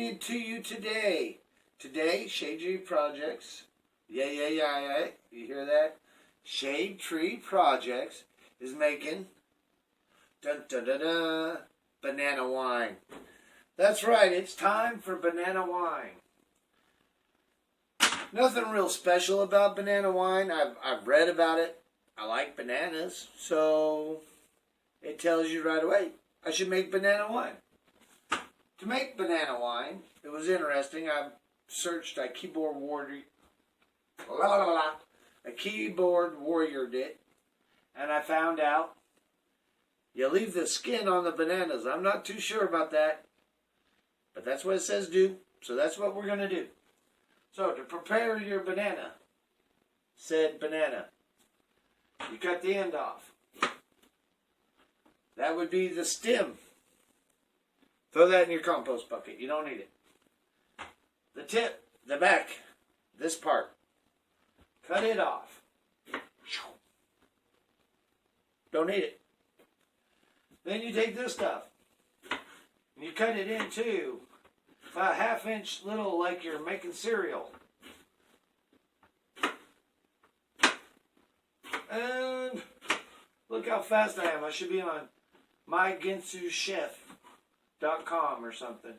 bringing to you today. Today, Shade Tree Projects. Yeah. You hear that? Shade Tree Projects is making banana wine. That's right, it's time for banana wine. Nothing real special about banana wine. I've read about it. I like bananas, so it tells you right away I should make banana wine. To make banana wine, it was interesting. I searched, I keyboard warriored it, and I found out you leave the skin on the bananas. I'm not too sure about that, but that's what it says do, so that's what we're going to do. So to prepare your banana, said banana, you cut the end off. That would be the stem. Throw that in your compost bucket. You don't need it. The tip, the back, this part, cut it off. Don't need it. Then you take this stuff and you cut it into about a half-inch little, like you're making cereal. And look how fast I am. I should be on myginsuchef.com or something.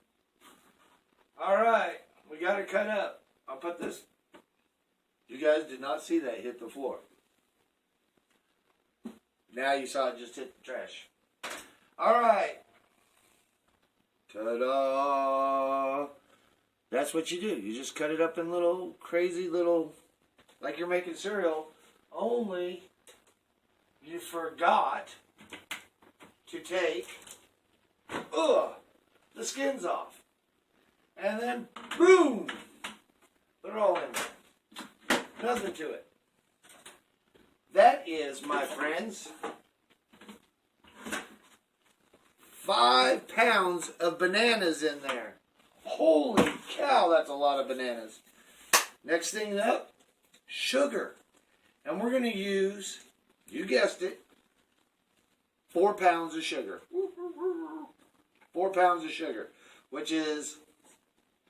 Alright, we got it cut up. I'll put this. You guys did not see that hit the floor. Now you saw it just hit the trash. Alright. Ta-da! That's what you do. You just cut it up in little, crazy little, like you're making cereal, only you forgot to take the skins off. And then, boom! They're all in there. Nothing to it. That is, my friends, 5 pounds of bananas in there. Holy cow, that's a lot of bananas. Next thing up, sugar. And we're going to use, you guessed it, 4 pounds of sugar. 4 pounds of sugar, which is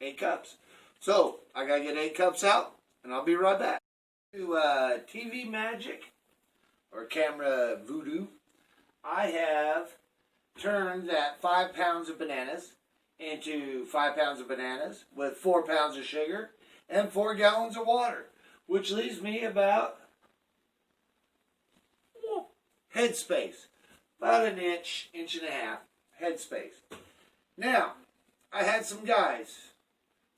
8 cups. So, I got to get 8 cups out, and I'll be right back. To TV Magic, or Camera Voodoo, I have turned that 5 pounds of bananas into 5 pounds of bananas with 4 pounds of sugar and 4 gallons of water, which leaves me about head space, about an inch and a half head space. Now, I had some guys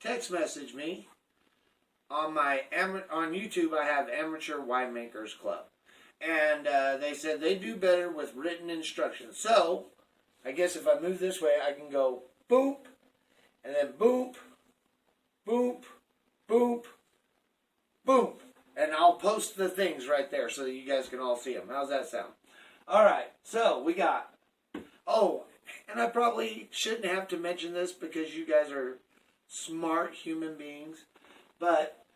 text message me on YouTube. I have Amateur Winemakers Club, and they said they do better with written instructions. So I guess if I move this way, I can go boop, and then boop, boop, boop, boop. And I'll post the things right there so that you guys can all see them. How's that sound? All right, so we got, and I probably shouldn't have to mention this because you guys are smart human beings, but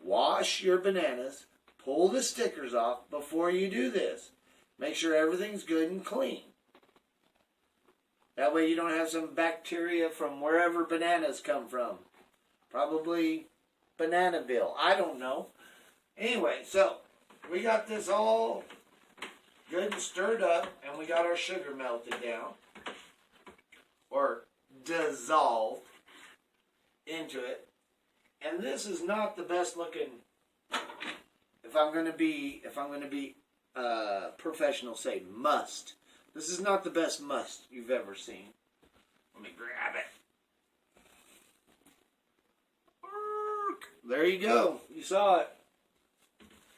wash your bananas, pull the stickers off before you do this. Make sure everything's good and clean. That way you don't have some bacteria from wherever bananas come from. Probably Bananaville. I don't know. Anyway, so we got this all good and stirred up, and we got our sugar melted down, or dissolved into it. And this is not the best looking. If I'm going to be professional, say must. This is not the best must you've ever seen. Let me grab it. There you go. You saw it.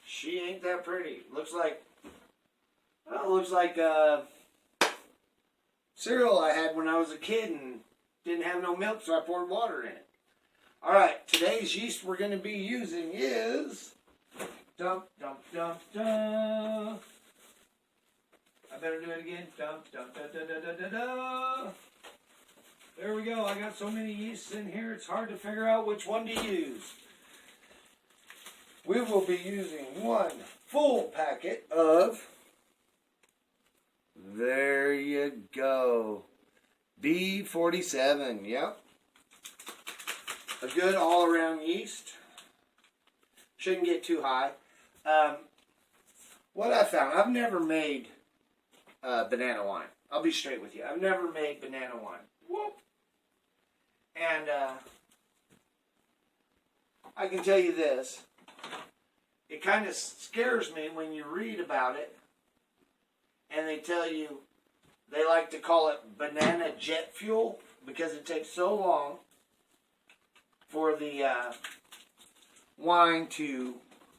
She ain't that pretty. Looks like cereal I had when I was a kid and didn't have no milk, so I poured water in it. All right, today's yeast we're going to be using is I better do it again. There we go. I got so many yeasts in here, it's hard to figure out which one to use. We will be using 1 full packet of, there you go, B47, yep. a good all-around yeast. Shouldn't get too high. What I found, I've never made banana wine. I'll be straight with you. I've never made banana wine. Whoop. And I can tell you this. It kind of scares me when you read about it and they tell you they like to call it banana jet fuel because it takes so long for the wine to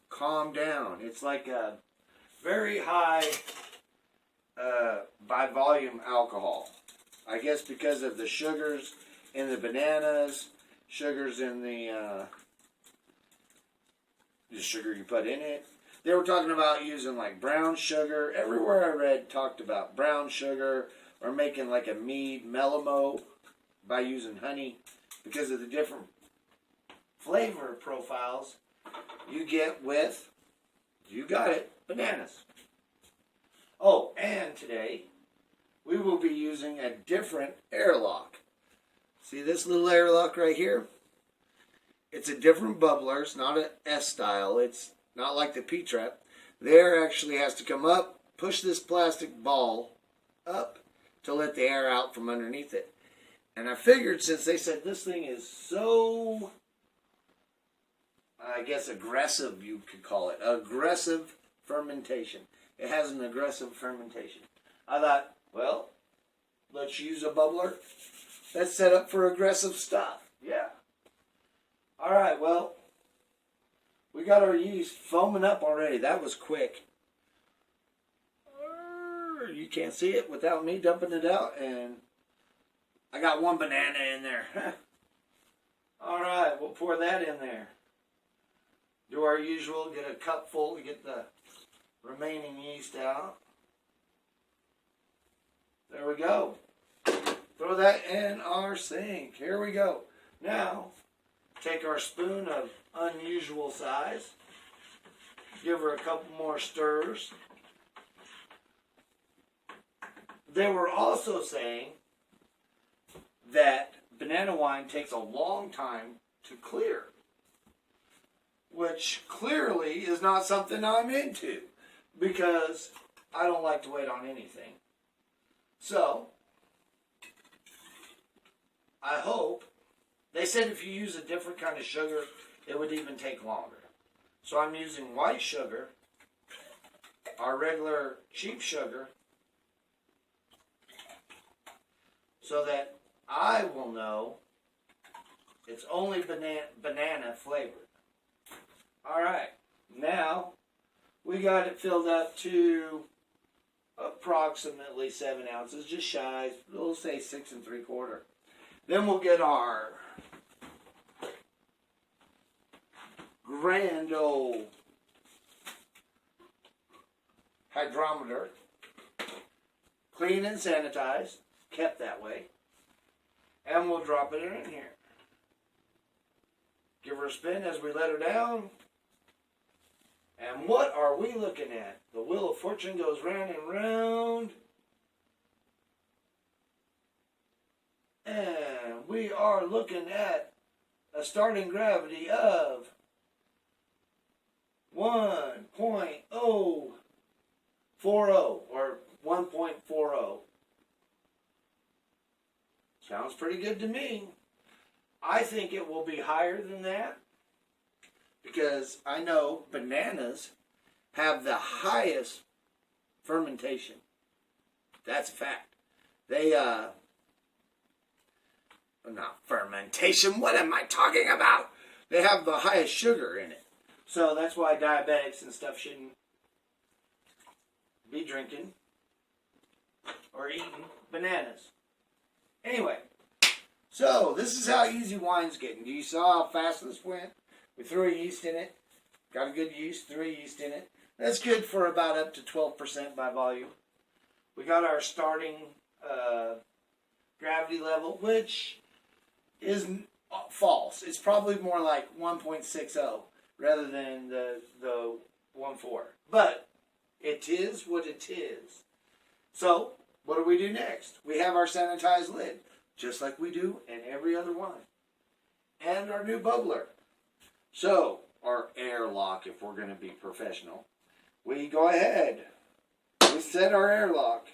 calm down. It's like a very high by volume alcohol. I guess because of the sugars in the bananas, sugars in the sugar you put in it. They were talking about using like brown sugar. Everywhere I read talked about brown sugar or making like a mead mellow by using honey because of the different flavor profiles you get with, you got it, bananas. Oh, and today we will be using a different airlock. See this little airlock right here? It's a different bubbler. It's not an S-style. It's not like the P-trap. The air actually has to come up, push this plastic ball up to let the air out from underneath it. And I figured since they said this thing is so, I guess aggressive you could call it, aggressive fermentation. It has an aggressive fermentation. I thought, well, let's use a bubbler that's set up for aggressive stuff. Yeah. All right, well, we got our yeast foaming up already. That was quick. You can't see it without me dumping it out, and I got one banana in there. All right, we'll pour that in there. Do our usual, get a cup full to get the remaining yeast out. There we go. Throw that in our sink. Here we go. Now, take our spoon of unusual size. Give her a couple more stirs. They were also saying that banana wine takes a long time to clear, which clearly is not something I'm into because I don't like to wait on anything. So, I hope, they said if you use a different kind of sugar, it would even take longer. So I'm using white sugar, our regular cheap sugar, so that I will know it's only banana flavored. All right, now we got it filled up to approximately 7 ounces, just shy, we'll say 6 3/4. Then we'll get our grand old hydrometer, clean and sanitized, kept that way, and we'll drop it in here. Give her a spin as we let her down. And what are we looking at? The wheel of fortune goes round and round. And we are looking at a starting gravity of 1.040 or 1.40. Sounds pretty good to me. I think it will be higher than that because I know bananas have the highest fermentation. That's a fact. They, not fermentation, what am I talking about? They have the highest sugar in it. So that's why diabetics and stuff shouldn't be drinking or eating bananas. Anyway, so this is how easy wine's getting. You saw how fast this went? We threw a yeast in it. Got a good yeast, threw a yeast in it. That's good for about up to 12% by volume. We got our starting gravity level, which is false. It's probably more like 1.60 rather than the 1.4. But it is what it is. So, what do we do next? We have our sanitized lid, just like we do in every other wine. and our new bubbler. So, our airlock, if we're going to be professional, we go ahead. We set our airlock.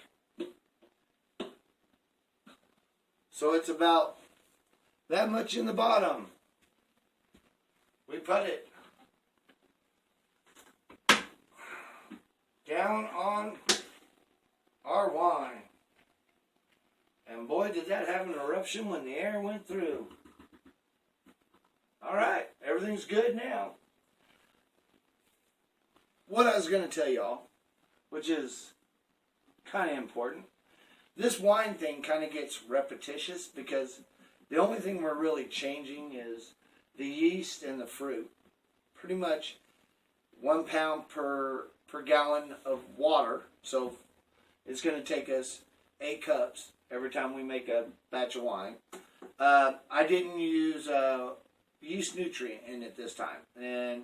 So it's about that much in the bottom. We put it down on our wine. And boy, did that have an eruption when the air went through. All right, everything's good now. What I was going to tell y'all, which is kind of important, this wine thing kind of gets repetitious because the only thing we're really changing is the yeast and the fruit. Pretty much 1 pound per gallon of water. So it's going to take us 8 cups every time we make a batch of wine. I didn't use yeast nutrient in it this time. And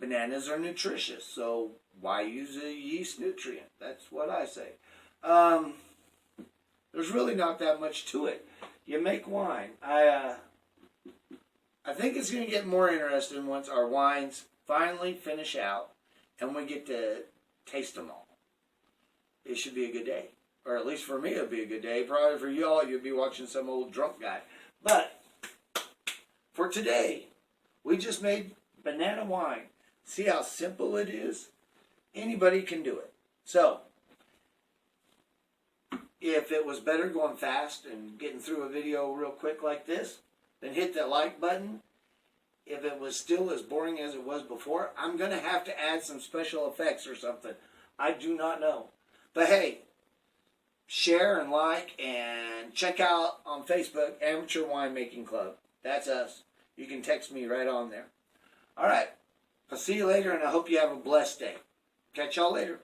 bananas are nutritious, so why use a yeast nutrient? That's what I say. There's really not that much to it. You make wine. I think it's going to get more interesting once our wines finally finish out and we get to taste them all. It should be a good day. Or at least for me, it'll be a good day. Probably for y'all, you'll be watching some old drunk guy. But for today, we just made banana wine. See how simple it is? Anybody can do it. So, if it was better going fast and getting through a video real quick like this, then hit that like button. If it was still as boring as it was before, I'm going to have to add some special effects or something. I do not know. But hey, share and like and check out on Facebook, Amateur Winemaking Club. That's us. You can text me right on there. All right. I'll see you later, and I hope you have a blessed day. Catch y'all later.